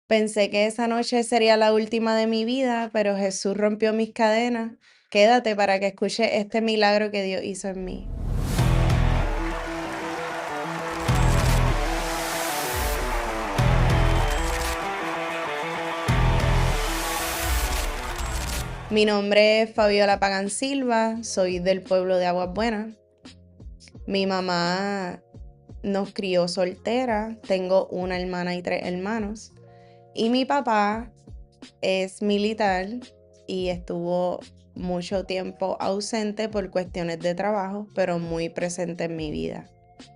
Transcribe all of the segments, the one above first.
Pensé que esa noche sería la última de mi vida, pero Jesús rompió mis cadenas. Quédate para que escuches este milagro que Dios hizo en mí. Mi nombre es Fabiola Pagan Silva, soy del pueblo de Aguas Buenas. Mi mamá nos crió soltera, tengo una hermana y 3 hermanos. Y mi papá es militar y estuvo mucho tiempo ausente por cuestiones de trabajo, pero muy presente en mi vida.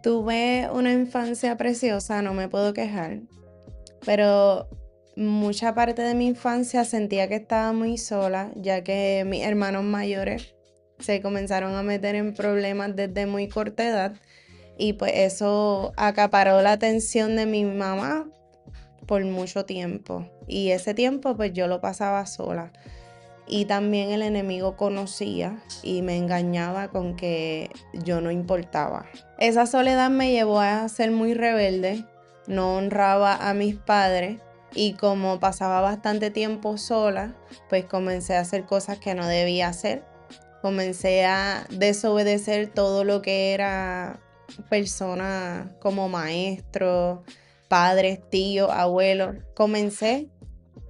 Tuve una infancia preciosa, no me puedo quejar, pero mucha parte de mi infancia sentía que estaba muy sola, ya que mis hermanos mayores se comenzaron a meter en problemas desde muy corta edad y pues eso acaparó la atención de mi mamá por mucho tiempo. Y ese tiempo pues yo lo pasaba sola. Y también el enemigo conocía y me engañaba con que yo no importaba. Esa soledad me llevó a ser muy rebelde, no honraba a mis padres y como pasaba bastante tiempo sola, pues comencé a hacer cosas que no debía hacer. Comencé a desobedecer todo lo que era persona como maestro, padres, tíos, abuelos. Comencé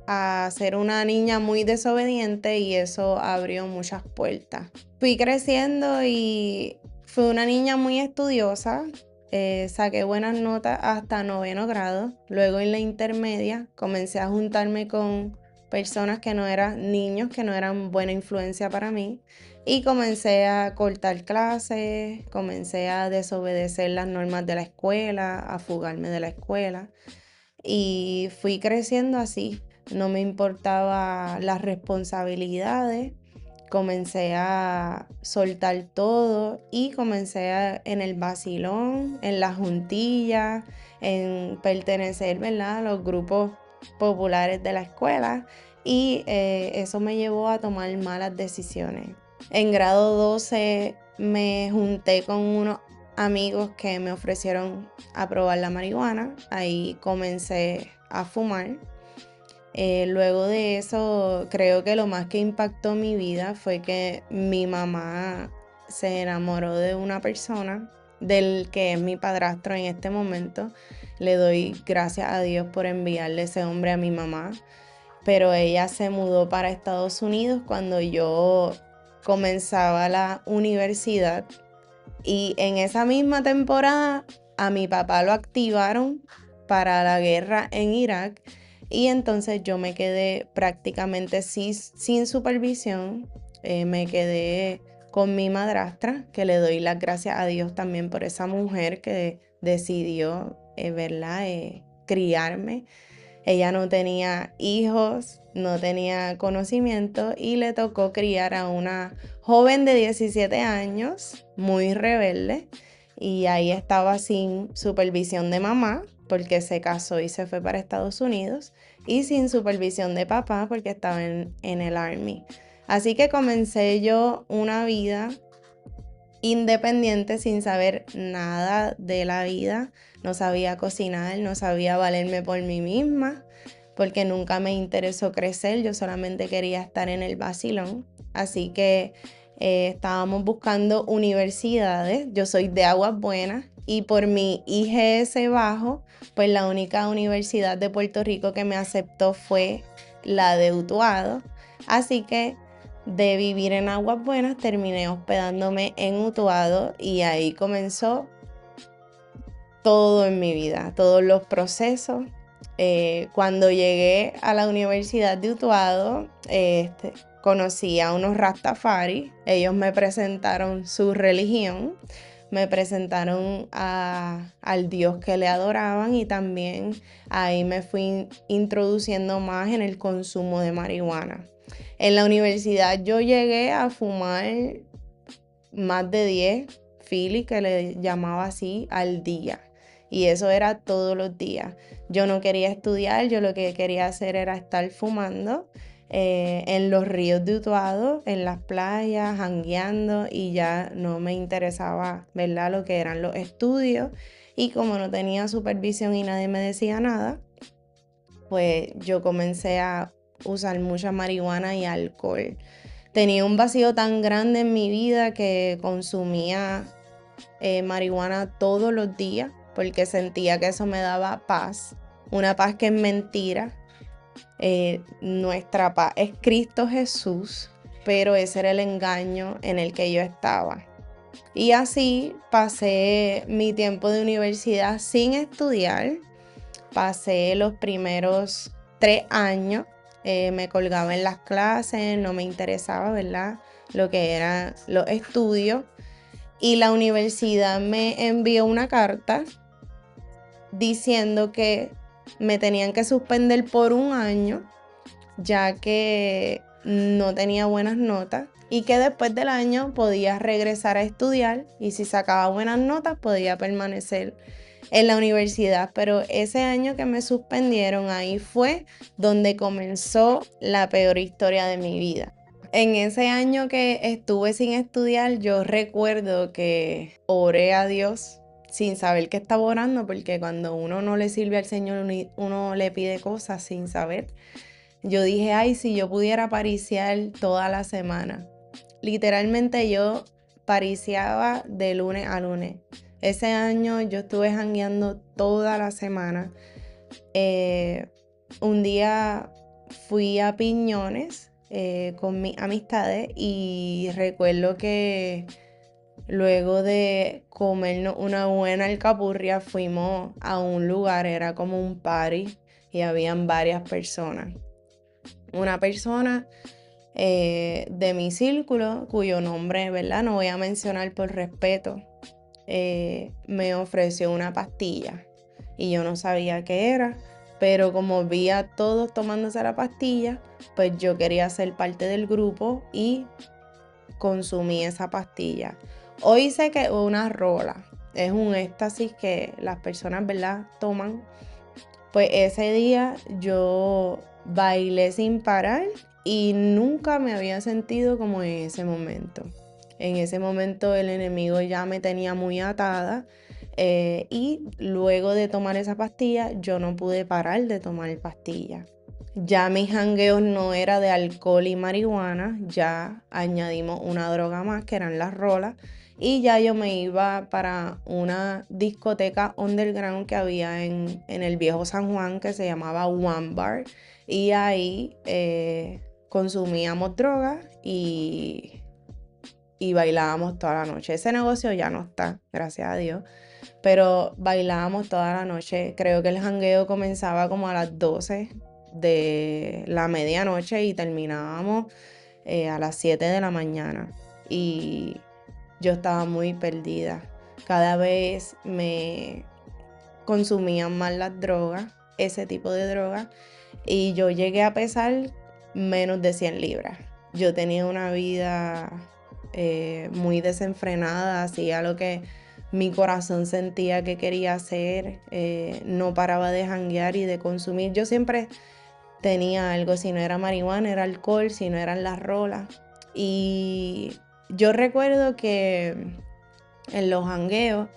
a ser una niña muy desobediente y eso abrió muchas puertas. Fui creciendo y fui una niña muy estudiosa, saqué buenas notas hasta 9º grado. Luego en la intermedia comencé a juntarme con personas que no eran niños, que no eran buena influencia para mí. Y comencé a cortar clases, comencé a desobedecer las normas de la escuela, a fugarme de la escuela. Y fui creciendo así, no me importaba las responsabilidades, comencé a soltar todo y en el vacilón, en la juntilla, en pertenecer, ¿verdad?, a los grupos populares de la escuela y eso me llevó a tomar malas decisiones. En grado 12 me junté con unos amigos que me ofrecieron a probar la marihuana. Ahí comencé a fumar. Luego de eso, creo que lo más que impactó mi vida fue que mi mamá se enamoró de una persona, del que es mi padrastro en este momento. Le doy gracias a Dios por enviarle ese hombre a mi mamá. Pero ella se mudó para Estados Unidos cuando yo comenzaba la universidad. Y en esa misma temporada a mi papá lo activaron para la guerra en Irak y entonces yo me quedé prácticamente sin supervisión, me quedé con mi madrastra, que le doy las gracias a Dios también por esa mujer que decidió, ¿verdad?, criarme. Ella no tenía hijos, no tenía conocimiento y le tocó criar a una joven de 17 años, muy rebelde, y ahí estaba sin supervisión de mamá, porque se casó y se fue para Estados Unidos, y sin supervisión de papá, porque estaba en el Army. Así que comencé yo una vida independiente sin saber nada de la vida. No sabía cocinar, no sabía valerme por mí misma, porque nunca me interesó crecer, yo solamente quería estar en el vacilón. Así que estábamos buscando universidades, yo soy de Aguas Buenas y por mi IGS bajo, pues la única universidad de Puerto Rico que me aceptó fue la de Utuado. Así que de vivir en Aguas Buenas terminé hospedándome en Utuado y ahí comenzó todo en mi vida, todos los procesos. Cuando llegué a la Universidad de Utuado, conocí a unos Rastafari. Ellos me presentaron su religión, me presentaron al Dios que le adoraban y también ahí me fui introduciendo más en el consumo de marihuana. En la universidad yo llegué a fumar más de 10 Philly, que le llamaba así, al día. Y eso era todos los días. Yo no quería estudiar, yo lo que quería hacer era estar fumando en los ríos de Utuado, en las playas, jangueando, y ya no me interesaba, ¿verdad?, lo que eran los estudios. Y como no tenía supervisión y nadie me decía nada, pues yo comencé a usar mucha marihuana y alcohol. Tenía un vacío tan grande en mi vida que consumía marihuana todos los días porque sentía que eso me daba paz, una paz que es mentira. Nuestra paz es Cristo Jesús, pero ese era el engaño en el que yo estaba. Y así pasé mi tiempo de universidad sin estudiar. Pasé los primeros 3 años, me colgaba en las clases, no me interesaba, ¿verdad?, lo que eran los estudios. Y la universidad me envió una carta diciendo que me tenían que suspender por 1 año, ya que no tenía buenas notas, y que después del año podía regresar a estudiar y si sacaba buenas notas podía permanecer en la universidad. Pero ese año que me suspendieron, ahí fue donde comenzó la peor historia de mi vida. En ese año que estuve sin estudiar, yo recuerdo que oré a Dios sin saber que estaba orando, porque cuando uno no le sirve al Señor, uno le pide cosas sin saber. Yo dije, ay, si yo pudiera pariciar toda la semana. Literalmente yo pariciaba de lunes a lunes. Ese año yo estuve jangueando toda la semana. Un día fui a Piñones con mis amistades y recuerdo que luego de comernos una buena alcapurria fuimos a un lugar, era como un party y habían varias personas. Una persona de mi círculo, cuyo nombre, ¿verdad?, no voy a mencionar por respeto, me ofreció una pastilla y yo no sabía qué era, pero como vi a todos tomándose la pastilla, pues yo quería ser parte del grupo y consumí esa pastilla. Hoy sé que es una rola, es un éxtasis que las personas, ¿verdad?, toman. Pues ese día yo bailé sin parar y nunca me había sentido como en ese momento. En ese momento el enemigo ya me tenía muy atada y luego de tomar esa pastilla yo no pude parar de tomar pastilla. Ya mis jangueos no era de alcohol y marihuana, ya añadimos una droga más que eran las rolas y ya yo me iba para una discoteca underground que había en el viejo San Juan que se llamaba One Bar y ahí consumíamos drogas y bailábamos toda la noche. Ese negocio ya no está, gracias a Dios, pero bailábamos toda la noche. Creo que el jangueo comenzaba como a las 12 de la medianoche y terminábamos a las 7 de la mañana y yo estaba muy perdida. Cada vez me consumían más las drogas, ese tipo de drogas, y yo llegué a pesar menos de 100 libras. Yo tenía una vida muy desenfrenada, hacía lo que mi corazón sentía que quería hacer, no paraba de janguear y de consumir. Yo siempre tenía algo, si no era marihuana, era alcohol, si no eran las rolas. Y yo recuerdo que en los jangueos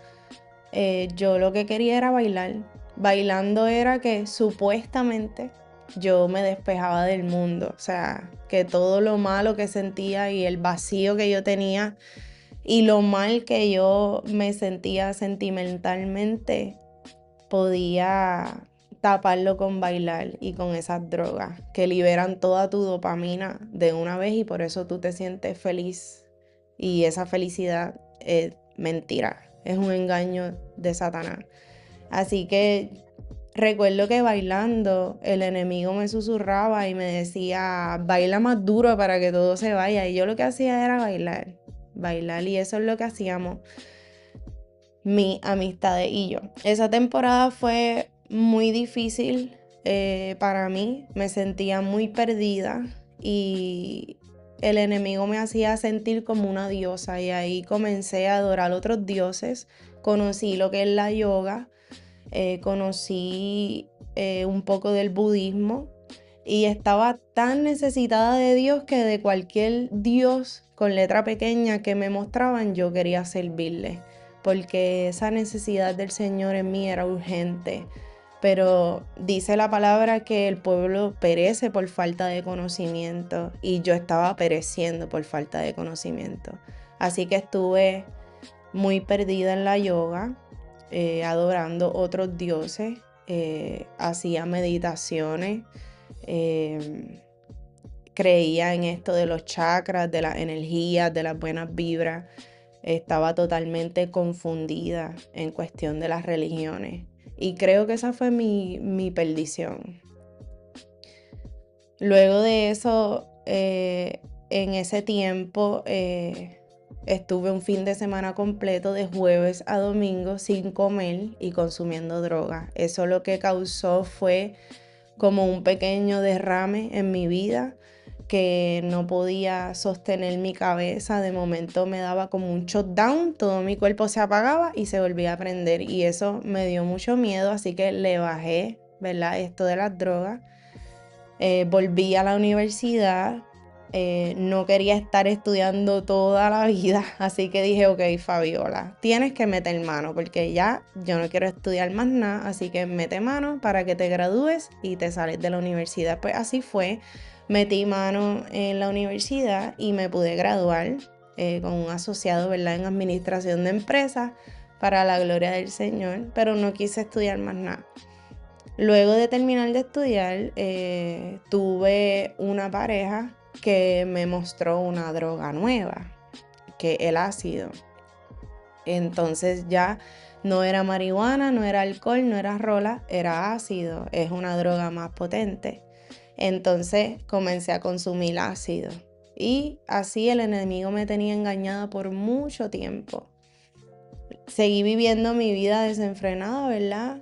yo lo que quería era bailar. Bailando era que supuestamente yo me despejaba del mundo. O sea, que todo lo malo que sentía y el vacío que yo tenía y lo mal que yo me sentía sentimentalmente podía taparlo con bailar y con esas drogas que liberan toda tu dopamina de una vez y por eso tú te sientes feliz. Y esa felicidad es mentira, es un engaño de Satanás. Así que recuerdo que bailando el enemigo me susurraba y me decía, baila más duro para que todo se vaya. Y yo lo que hacía era bailar y eso es lo que hacíamos mis amistades y yo. Esa temporada fue muy difícil para mí, me sentía muy perdida y el enemigo me hacía sentir como una diosa y ahí comencé a adorar otros dioses, conocí lo que es la yoga, conocí un poco del budismo y estaba tan necesitada de Dios que de cualquier Dios con letra pequeña que me mostraban yo quería servirle, porque esa necesidad del Señor en mí era urgente. pero dice la palabra que el pueblo perece por falta de conocimiento y yo estaba pereciendo por falta de conocimiento. Así que estuve muy perdida en la yoga, adorando otros dioses, hacía meditaciones, creía en esto de los chakras, de las energías, de las buenas vibras. Estaba totalmente confundida en cuestión de las religiones. Y creo que esa fue mi perdición. Luego de eso, en ese tiempo, estuve un fin de semana completo de jueves a domingo sin comer y consumiendo droga. Eso lo que causó fue como un pequeño derrame en mi vida, que no podía sostener mi cabeza. De momento me daba como un shutdown, todo mi cuerpo se apagaba y se volvía a prender, y eso me dio mucho miedo, así que le bajé, ¿verdad?, esto de las drogas. Volví a la universidad, no quería estar estudiando toda la vida, así que dije, ok, Fabiola, tienes que meter mano, porque ya yo no quiero estudiar más nada, así que mete mano para que te gradúes y te sales de la universidad. Pues así fue, metí mano en la universidad y me pude graduar con un asociado, ¿verdad?, en administración de empresas, para la gloria del Señor, pero no quise estudiar más nada. Luego de terminar de estudiar, tuve una pareja que me mostró una droga nueva, que el ácido. Entonces ya no era marihuana, no era alcohol, no era rola, era ácido. Es una droga más potente. Entonces comencé a consumir ácido. Y así el enemigo me tenía engañada por mucho tiempo. Seguí viviendo mi vida desenfrenada, ¿verdad?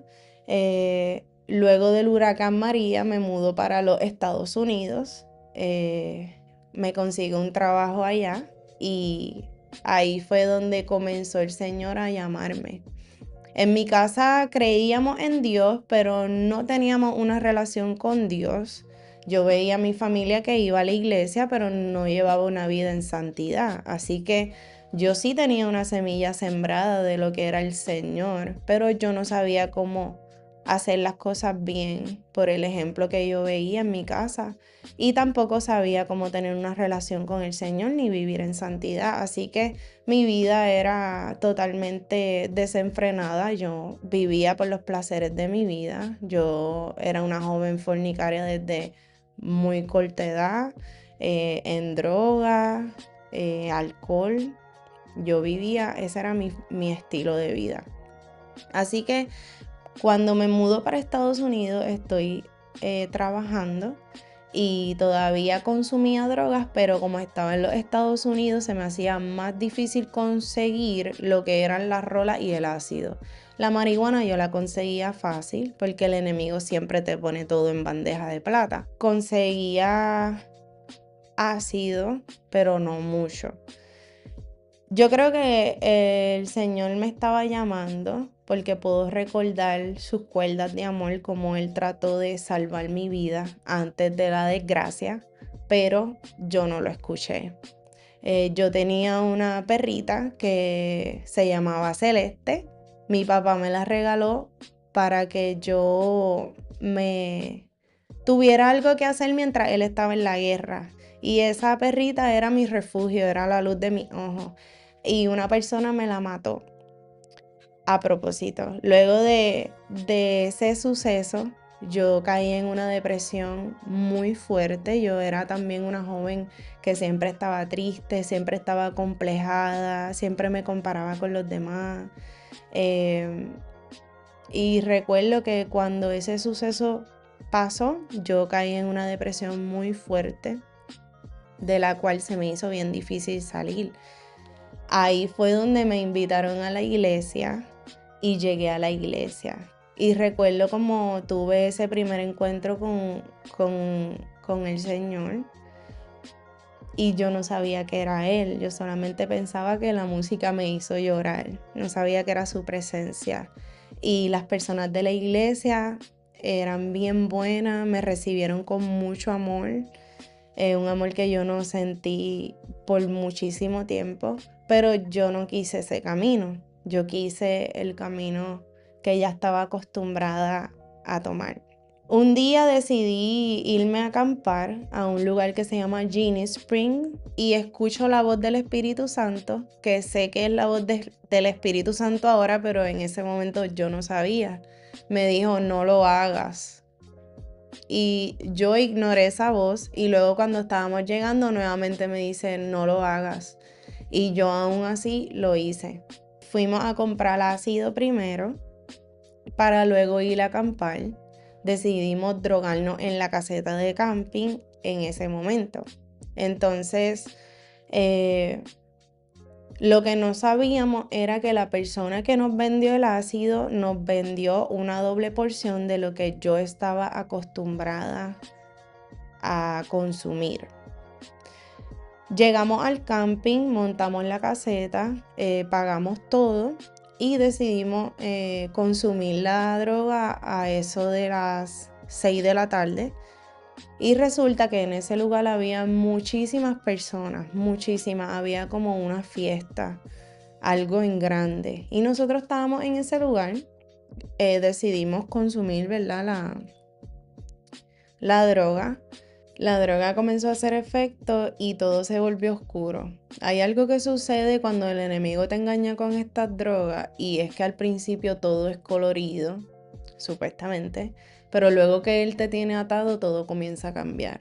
Luego del huracán María me mudó para los Estados Unidos, me consigo un trabajo allá y ahí fue donde comenzó el Señor a llamarme. En mi casa creíamos en Dios, pero no teníamos una relación con Dios. Yo veía a mi familia que iba a la iglesia, pero no llevaba una vida en santidad. Así que yo sí tenía una semilla sembrada de lo que era el Señor, pero yo no sabía cómo hacer las cosas bien por el ejemplo que yo veía en mi casa, y tampoco sabía cómo tener una relación con el Señor ni vivir en santidad. Así que mi vida era totalmente desenfrenada. Yo vivía por los placeres de mi vida. Yo era una joven fornicaria desde muy corta edad, en droga, alcohol. Yo vivía, ese era mi estilo de vida. Así que cuando me mudo para Estados Unidos estoy trabajando y todavía consumía drogas, pero como estaba en los Estados Unidos se me hacía más difícil conseguir lo que eran las rolas y el ácido. La marihuana yo la conseguía fácil porque el enemigo siempre te pone todo en bandeja de plata. Conseguía ácido, pero no mucho. Yo creo que el Señor me estaba llamando porque puedo recordar sus cuerdas de amor, como Él trató de salvar mi vida antes de la desgracia, pero yo no lo escuché. Yo tenía una perrita que se llamaba Celeste. Mi papá me la regaló para que yo me tuviera algo que hacer mientras él estaba en la guerra. Y esa perrita era mi refugio, era la luz de mis ojos. Y una persona me la mató a propósito. Luego de ese suceso, yo caí en una depresión muy fuerte. Yo era también una joven que siempre estaba triste, siempre estaba acomplejada, siempre me comparaba con los demás. Y recuerdo que cuando ese suceso pasó, yo caí en una depresión muy fuerte, de la cual se me hizo bien difícil salir. Ahí fue donde me invitaron a la iglesia y llegué a la iglesia. Y recuerdo como tuve ese primer encuentro con el Señor y yo no sabía que era Él. Yo solamente pensaba que la música me hizo llorar. No sabía que era su presencia. Y las personas de la iglesia eran bien buenas, me recibieron con mucho amor. Un amor que yo no sentí por muchísimo tiempo, pero yo no quise ese camino. Yo quise el camino que ya estaba acostumbrada a tomar. Un día decidí irme a acampar a un lugar que se llama Ginny Spring y escucho la voz del Espíritu Santo, que sé que es la voz del Espíritu Santo ahora, pero en ese momento yo no sabía. Me dijo, no lo hagas. Y yo ignoré esa voz y luego cuando estábamos llegando nuevamente me dice, no lo hagas. Y yo aún así lo hice. Fuimos a comprar ácido primero para luego ir a acampar. Decidimos drogarnos en la caseta de camping en ese momento. Entonces, lo que no sabíamos era que la persona que nos vendió el ácido nos vendió una doble porción de lo que yo estaba acostumbrada a consumir. Llegamos al camping, montamos la caseta, pagamos todo y decidimos consumir la droga a eso de las 6 de la tarde. Y resulta que en ese lugar había muchísimas personas, muchísimas, había como una fiesta, algo en grande. Y nosotros estábamos en ese lugar, decidimos consumir, ¿verdad? La droga. La droga comenzó a hacer efecto y todo se volvió oscuro. Hay algo que sucede cuando el enemigo te engaña con estas drogas y es que al principio todo es colorido, supuestamente, pero luego que él te tiene atado todo comienza a cambiar.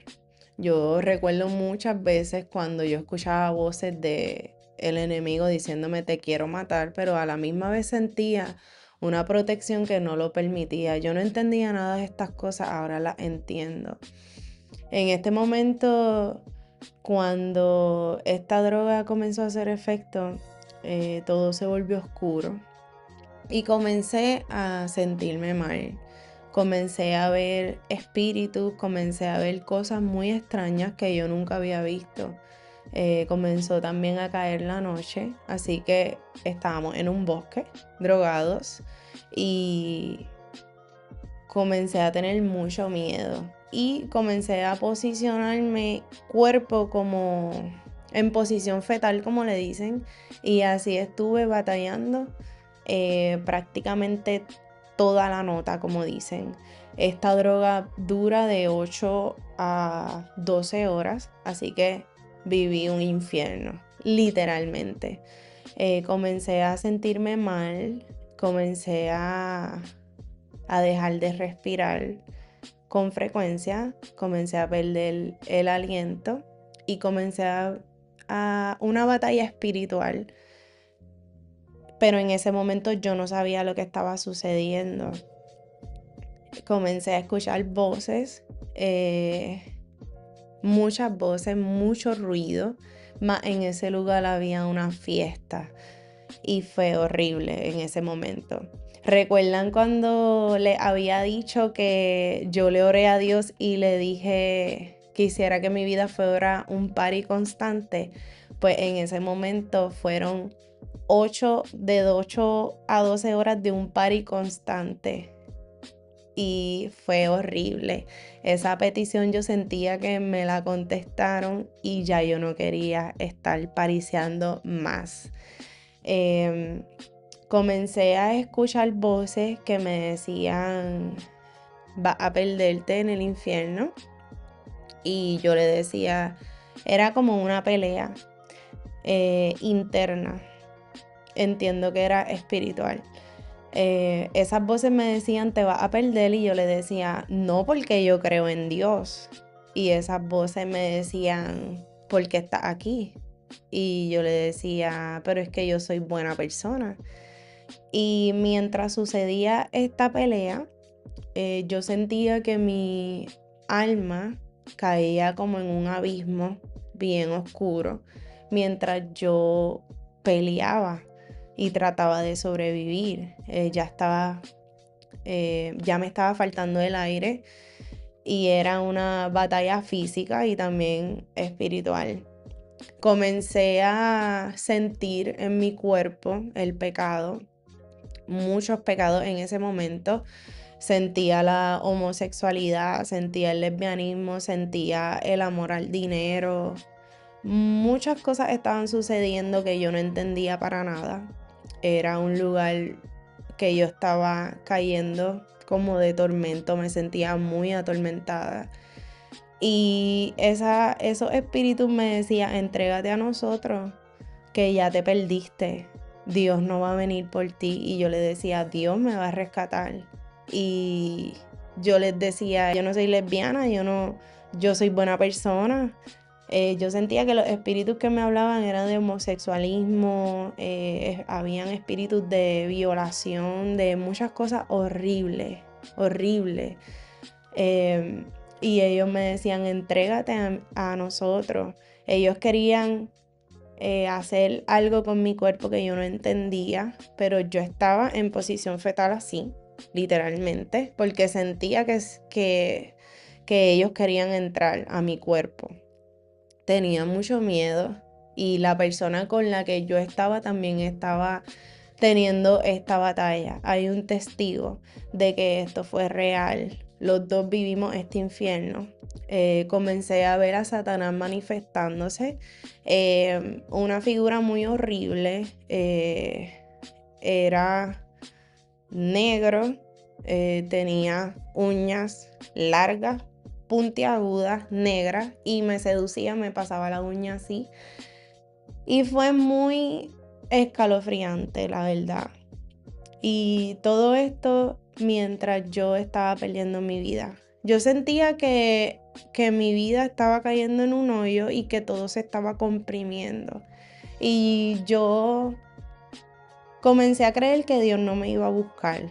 Yo recuerdo muchas veces cuando yo escuchaba voces de el enemigo diciéndome te quiero matar, pero a la misma vez sentía una protección que no lo permitía. Yo no entendía nada de estas cosas, ahora las entiendo. En este momento, cuando esta droga comenzó a hacer efecto, todo se volvió oscuro y comencé a sentirme mal. Comencé a ver espíritus, comencé a ver cosas muy extrañas que yo nunca había visto. Comenzó también a caer la noche, así que estábamos en un bosque, drogados, y comencé a tener mucho miedo y comencé a posicionarme cuerpo como en posición fetal, como le dicen, y así estuve batallando prácticamente toda la nota, como dicen. Esta droga dura de 8 a 12 horas, así que viví un infierno, literalmente. Comencé a sentirme mal, comencé a dejar de respirar con frecuencia, comencé a perder el aliento y comencé a una batalla espiritual. Pero en ese momento yo no sabía lo que estaba sucediendo. Comencé a escuchar voces, muchas voces, mucho ruido, más en ese lugar había una fiesta y fue horrible en ese momento. ¿Recuerdan cuando le había dicho que yo le oré a Dios y le dije que quisiera que mi vida fuera un party constante? Pues en ese momento fueron 8 a 12 horas de un party constante y fue horrible. Esa petición yo sentía que me la contestaron y ya yo no quería estar pariseando más. Comencé a escuchar voces que me decían, vas a perderte en el infierno. Y yo le decía, era como una pelea interna. Entiendo que era espiritual. Esas voces me decían, te vas a perder, y yo le decía, no, porque yo creo en Dios. Y esas voces me decían, ¿por qué estás aquí? Y yo le decía, pero es que yo soy buena persona. Y mientras sucedía esta pelea, yo sentía que mi alma caía como en un abismo bien oscuro mientras yo peleaba y trataba de sobrevivir. Ya me estaba faltando el aire y era una batalla física y también espiritual. Comencé a sentir en mi cuerpo el pecado, muchos pecados en ese momento. Sentía la homosexualidad, sentía el lesbianismo, sentía el amor al dinero. Muchas cosas estaban sucediendo que yo no entendía para nada. Era un lugar que yo estaba cayendo como de tormento, me sentía muy atormentada. Y esos espíritus me decían, entrégate a nosotros, que ya te perdiste, Dios no va a venir por ti. Y yo le decía, Dios me va a rescatar. Y yo les decía, yo no soy lesbiana, yo soy buena persona. Yo sentía que los espíritus que me hablaban eran de homosexualismo, habían espíritus de violación, de muchas cosas horribles, horribles. Y ellos me decían, entrégate a nosotros. Ellos querían hacer algo con mi cuerpo que yo no entendía, pero yo estaba en posición fetal así, literalmente, porque sentía que ellos querían entrar a mi cuerpo. Tenía mucho miedo y la persona con la que yo estaba también estaba teniendo esta batalla. Hay un testigo de que esto fue real. Los dos vivimos este infierno. Comencé a ver a Satanás manifestándose. Una figura muy horrible. Era negro. Tenía uñas largas, puntiagudas, negras, y me seducía, me pasaba la uña así. Y fue muy escalofriante, la verdad. Y todo esto mientras yo estaba perdiendo mi vida. Yo sentía que mi vida estaba cayendo en un hoyo y que todo se estaba comprimiendo. Y yo comencé a creer que Dios no me iba a buscar.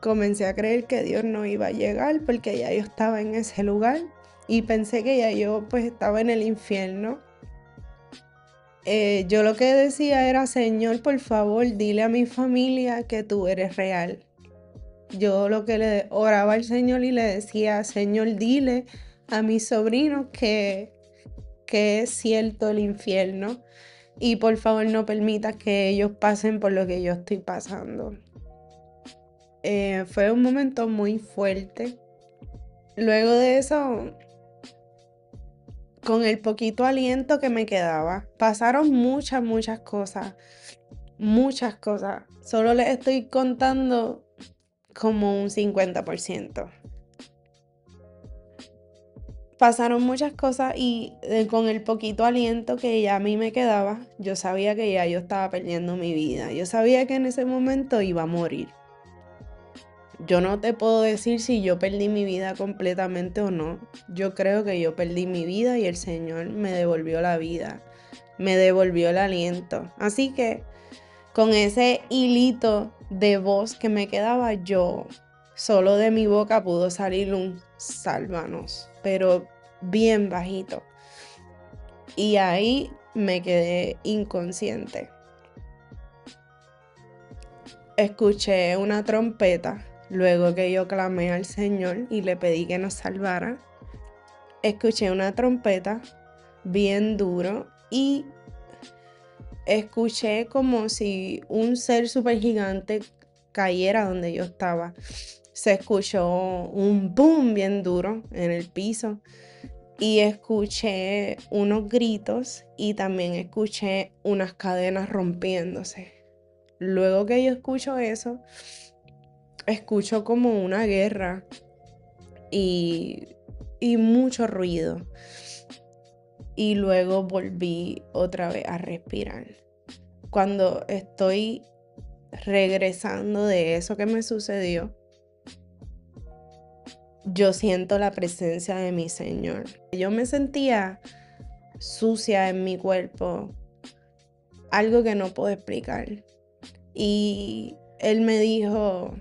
Comencé a creer que Dios no iba a llegar porque ya yo estaba en ese lugar y pensé que ya yo pues estaba en el infierno. Yo lo que decía era, Señor, por favor, dile a mi familia que tú eres real. Yo lo que le oraba al Señor y le decía, Señor, dile a mis sobrinos que es cierto el infierno y por favor no permitas que ellos pasen por lo que yo estoy pasando. Fue un momento muy fuerte. Luego de eso, con el poquito aliento que me quedaba, pasaron muchas cosas. Muchas cosas. Solo les estoy contando como un 50%. Pasaron muchas cosas y con el poquito aliento que ya a mí me quedaba, yo sabía que ya yo estaba perdiendo mi vida. Yo sabía que en ese momento iba a morir. Yo no te puedo decir si yo perdí mi vida completamente o no. Yo creo que yo perdí mi vida y el Señor me devolvió la vida. Me devolvió el aliento. Así que con ese hilito de voz que me quedaba, yo solo de mi boca pudo salir un sálvanos, pero bien bajito. Y ahí me quedé inconsciente. Escuché una trompeta luego que yo clamé al Señor y le pedí que nos salvara. Escuché una trompeta bien duro y escuché como si un ser súper gigante cayera donde yo estaba. Se escuchó un boom bien duro en el piso y escuché unos gritos y también escuché unas cadenas rompiéndose. Luego que yo escucho eso, escucho como una guerra y mucho ruido. Y luego volví otra vez a respirar. Cuando estoy regresando de eso que me sucedió, yo siento la presencia de mi Señor. Yo me sentía sucia en mi cuerpo, algo que no puedo explicar. Y Él me dijo,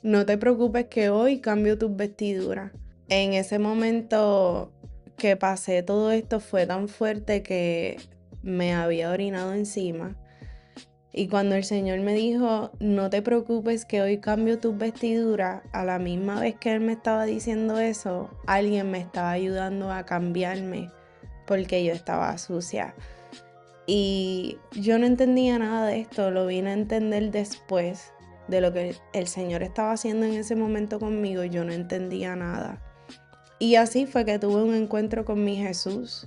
no te preocupes que hoy cambio tus vestiduras. En ese momento que pasé todo esto fue tan fuerte que me había orinado encima. Y cuando el Señor me dijo, no te preocupes que hoy cambio tus vestiduras, a la misma vez que Él me estaba diciendo eso, alguien me estaba ayudando a cambiarme porque yo estaba sucia. Y yo no entendía nada de esto, lo vine a entender después de lo que el Señor estaba haciendo en ese momento conmigo, yo no entendía nada. Y así fue que tuve un encuentro con mi Jesús.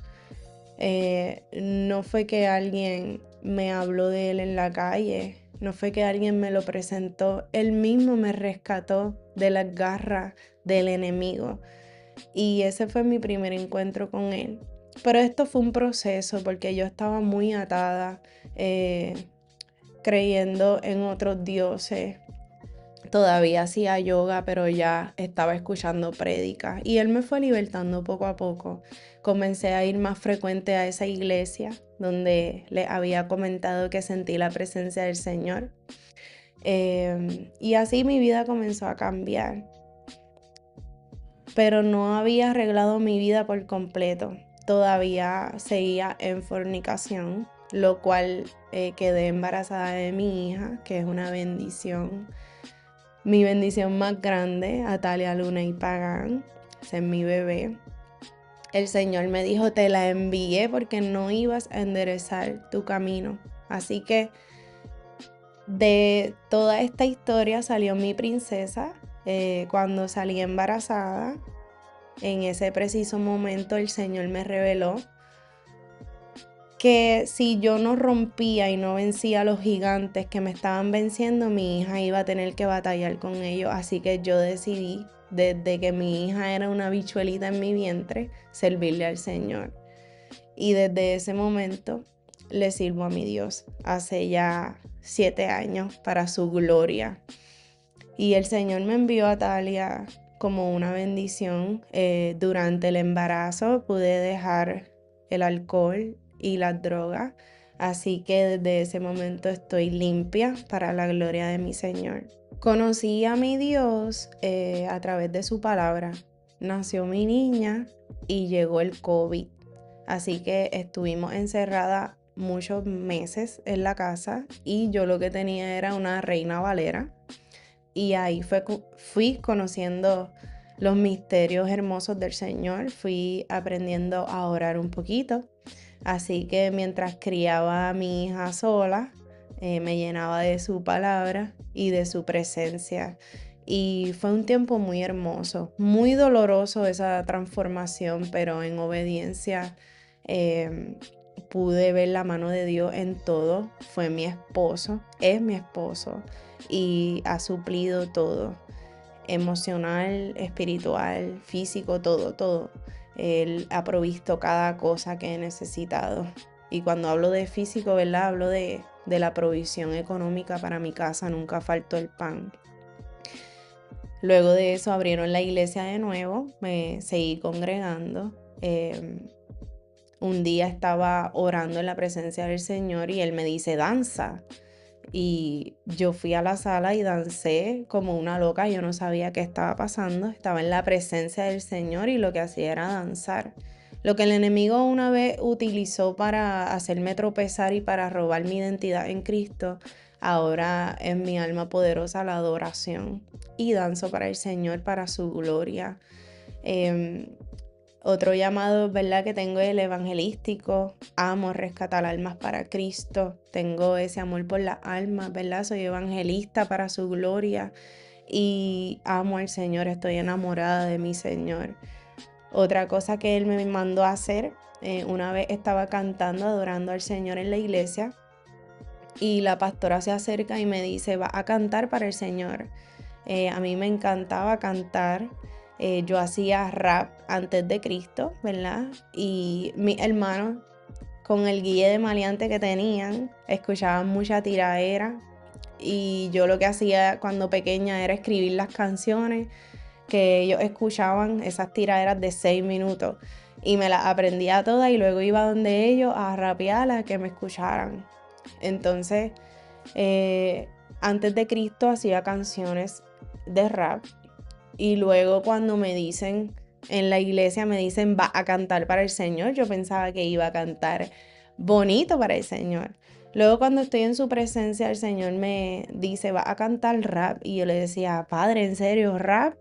No fue que alguien me habló de Él en la calle, no fue que alguien me lo presentó, Él mismo me rescató de las garras del enemigo. Y ese fue mi primer encuentro con Él. Pero esto fue un proceso porque yo estaba muy atada, creyendo en otros dioses. Todavía hacía yoga, pero ya estaba escuchando prédicas. Y Él me fue libertando poco a poco. Comencé a ir más frecuente a esa iglesia donde le había comentado que sentí la presencia del Señor. Y así mi vida comenzó a cambiar. Pero no había arreglado mi vida por completo. Todavía seguía en fornicación, lo cual quedé embarazada de mi hija, que es una bendición. Mi bendición más grande, Atalia Luna y Pagán, ese es mi bebé. El Señor me dijo, te la envié porque no ibas a enderezar tu camino. Así que de toda esta historia salió mi princesa. Cuando salí embarazada, en ese preciso momento el Señor me reveló que si yo no rompía y no vencía a los gigantes que me estaban venciendo, mi hija iba a tener que batallar con ellos. Así que yo decidí, desde que mi hija era una bichuelita en mi vientre, servirle al Señor. Y desde ese momento le sirvo a mi Dios. Hace ya 7 años para su gloria. Y el Señor me envió a Talia como una bendición. Durante el embarazo pude dejar el alcohol y las drogas, así que desde ese momento estoy limpia para la gloria de mi Señor. Conocí a mi Dios a través de su palabra. Nació mi niña y llegó el COVID, así que estuvimos encerradas muchos meses en la casa y yo lo que tenía era una Reina Valera y ahí fui conociendo los misterios hermosos del Señor, fui aprendiendo a orar un poquito. Así que mientras criaba a mi hija sola, me llenaba de su palabra y de su presencia. Y fue un tiempo muy hermoso, muy doloroso esa transformación, pero en obediencia pude ver la mano de Dios en todo. Fue mi esposo, es mi esposo y ha suplido todo, emocional, espiritual, físico, todo. Él ha provisto cada cosa que he necesitado. Y cuando hablo de físico, ¿verdad? Hablo de la provisión económica para mi casa, nunca faltó el pan. Luego de eso abrieron la iglesia de nuevo, me seguí congregando. Un día estaba orando en la presencia del Señor y Él me dice, danza. Y yo fui a la sala y dancé como una loca, yo no sabía qué estaba pasando, estaba en la presencia del Señor y lo que hacía era danzar. Lo que el enemigo una vez utilizó para hacerme tropezar y para robar mi identidad en Cristo, ahora en mi alma poderosa la adoración y danzo para el Señor, para su gloria. Otro llamado, ¿verdad? Que tengo es el evangelístico. Amo rescatar almas para Cristo. Tengo ese amor por las almas, ¿verdad? Soy evangelista para su gloria y amo al Señor. Estoy enamorada de mi Señor. Otra cosa que Él me mandó a hacer, una vez estaba cantando, adorando al Señor en la iglesia y la pastora se acerca y me dice, va a cantar para el Señor. A mí me encantaba cantar. Yo hacía rap antes de Cristo, ¿verdad? Y mis hermanos, con el guille de maleante que tenían, escuchaban mucha tiraera. Y yo lo que hacía cuando pequeña era escribir las canciones que ellos escuchaban, esas tiraderas de 6 minutos. Y me las aprendía todas y luego iba donde ellos a rapearlas, que me escucharan. Entonces, antes de Cristo hacía canciones de rap. Y luego cuando me dicen, en la iglesia me dicen, va a cantar para el Señor, yo pensaba que iba a cantar bonito para el Señor. Luego cuando estoy en su presencia, el Señor me dice, va a cantar rap. Y yo le decía, Padre, ¿en serio, rap?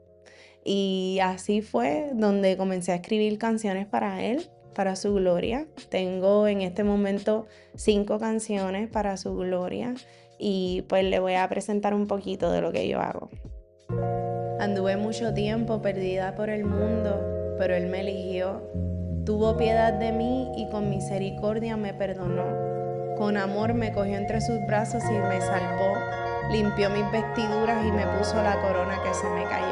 Y así fue donde comencé a escribir canciones para Él, para su gloria. Tengo en este momento 5 canciones para su gloria. Y pues le voy a presentar un poquito de lo que yo hago. Anduve mucho tiempo perdida por el mundo, pero Él me eligió. Tuvo piedad de mí y con misericordia me perdonó. Con amor me cogió entre sus brazos y me salvó. Limpió mis vestiduras y me puso la corona que se me cayó.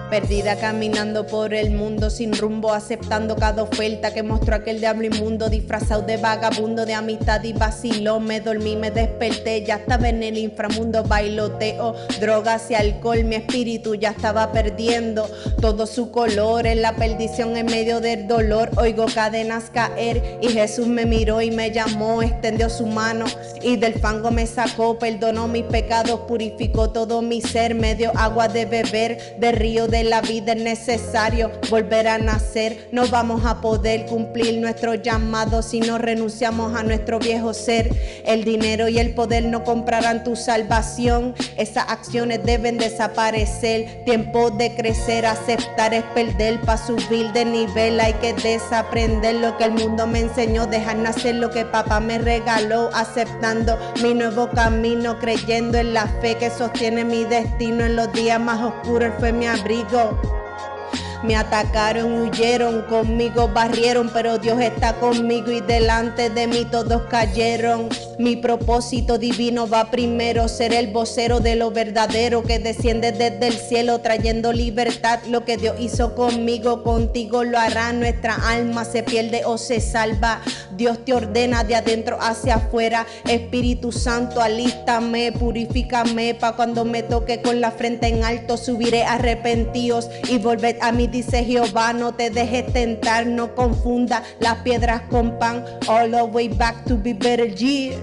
Perdida caminando por el mundo sin rumbo, aceptando cada oferta que mostró aquel diablo inmundo, disfrazado de vagabundo, de amistad y vacilón. Me dormí, me desperté, ya estaba en el inframundo, bailoteo, drogas y alcohol. Mi espíritu ya estaba perdiendo todo su color, en la perdición en medio del dolor. Oigo cadenas caer y Jesús me miró y me llamó, extendió su mano y del fango me sacó, perdonó mis pecados, purificó todo mi ser, me dio agua de beber del río de la vida. Es necesario volver a nacer, no vamos a poder cumplir nuestro llamado si no renunciamos a nuestro viejo ser. El dinero y el poder no comprarán tu salvación, esas acciones deben desaparecer. Tiempo de crecer, aceptar es perder, para subir de nivel hay que desaprender lo que el mundo me enseñó, dejar nacer lo que papá me regaló, aceptando mi nuevo camino, creyendo en la fe que sostiene mi destino. En los días más oscuros él fue mi abrigo. Me atacaron, huyeron, conmigo barrieron, pero Dios está conmigo y delante de mí todos cayeron. Mi propósito divino va primero, ser el vocero de lo verdadero que desciende desde el cielo trayendo libertad. Lo que Dios hizo conmigo, contigo lo hará. Nuestra alma se pierde o se salva. Dios te ordena de adentro hacia afuera. Espíritu Santo, alístame, purifícame, pa' cuando me toque con la frente en alto subiré arrepentidos y volved a mí, dice Jehová. No te dejes tentar, no confunda las piedras con pan. All the way back to be better, yeah.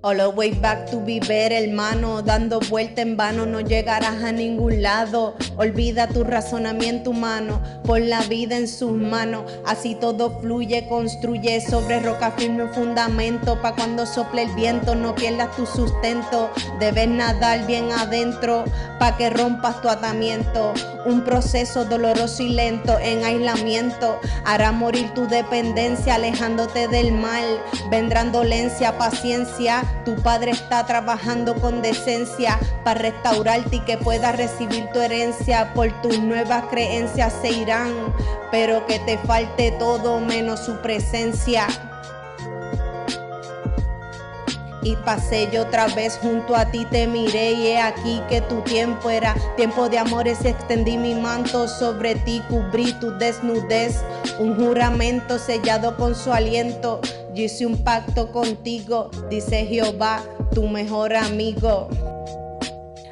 All the way back to be better, hermano. Dando vuelta en vano no llegarás a ningún lado. Olvida tu razonamiento humano, pon la vida en sus manos. Así todo fluye, construye sobre roca firme un fundamento. Pa' cuando sople el viento no pierdas tu sustento. Debes nadar bien adentro pa' que rompas tu atamiento. Un proceso doloroso y lento en aislamiento hará morir tu dependencia, alejándote del mal. Vendrán dolencia, paciencia. Tu padre está trabajando con decencia para restaurarte y que puedas recibir tu herencia. Por tus nuevas creencias se irán, pero que te falte todo menos su presencia. Y pasé yo otra vez junto a ti, te miré y he aquí que tu tiempo era tiempo de amores. Extendí mi manto sobre ti, cubrí tu desnudez, un juramento sellado con su aliento. Yo hice un pacto contigo, dice Jehová, tu mejor amigo.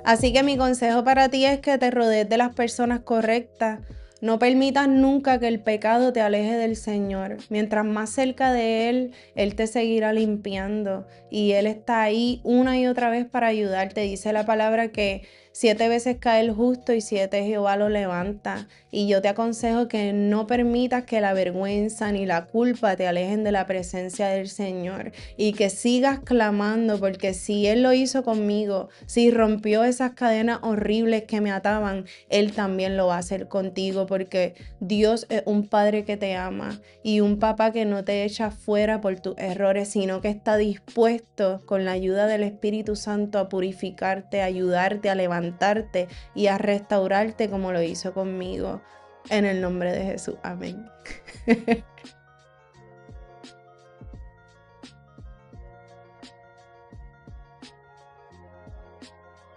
Así que mi consejo para ti es que te rodees de las personas correctas. No permitas nunca que el pecado te aleje del Señor. Mientras más cerca de Él, Él te seguirá limpiando. Y Él está ahí una y otra vez para ayudarte. Dice la palabra que 7 veces cae el justo y 7 Jehová lo levanta. Y yo te aconsejo que no permitas que la vergüenza ni la culpa te alejen de la presencia del Señor. Y que sigas clamando, porque si Él lo hizo conmigo, si rompió esas cadenas horribles que me ataban, Él también lo va a hacer contigo. Porque Dios es un Padre que te ama y un papá que no te echa fuera por tus errores, sino que está dispuesto con la ayuda del Espíritu Santo a purificarte, a ayudarte, a levantarte y a restaurarte como lo hizo conmigo. En el nombre de Jesús. Amén.